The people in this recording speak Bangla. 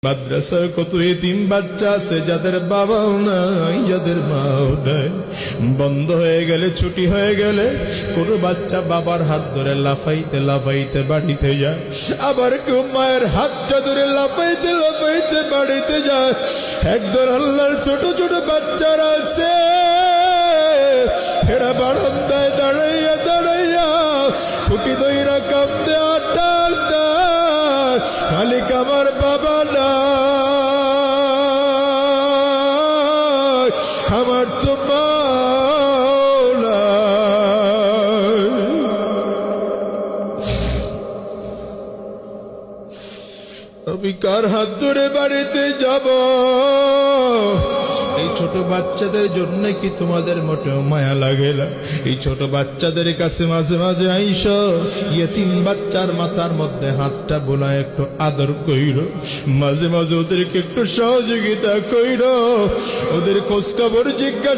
মাদ্রাসায় কত এতিম বাচ্চা আছে যাদের বাবাও নাই, যাদের মাও নাই। বন্ধ হয়ে গেলে, ছুটি হয়ে গেলে কোনো বাচ্চা বাবার হাত ধরে লাফাইতে লাফাইতে বাড়িতে যায়, আবার কেউ মায়ের হাতটা ধরে লাফাইতে লাফাইতে বাড়িতে যায়। একদল আল্লাহর ছোট ছোট বাচ্চারা আছে, এরা বারান্দায় দাঁড়াইয়া দাঁড়াইয়া ছুটি দইরা কান্দে আর ডাক দেয়, মালিক আমার বাবা নাই, আমার তো মাও নাই। আমি কার হাত ধরে বাড়িতে যাব? এই ছোট বাচ্চাদের জন্য কি তোমাদের মোটেও মায়া লাগে না? এই ছোট বাচ্চাদের কাছে মাঝে মাঝে আইসো, ইয়েতিম বাচ্চার মাথার মধ্যে হাতটা বোলায় একটু আদর কইরো, মাঝে মাঝে ওদেরকে একটু সহযোগিতা কইরো, ওদের খোঁজ খবর জিজ্ঞাসা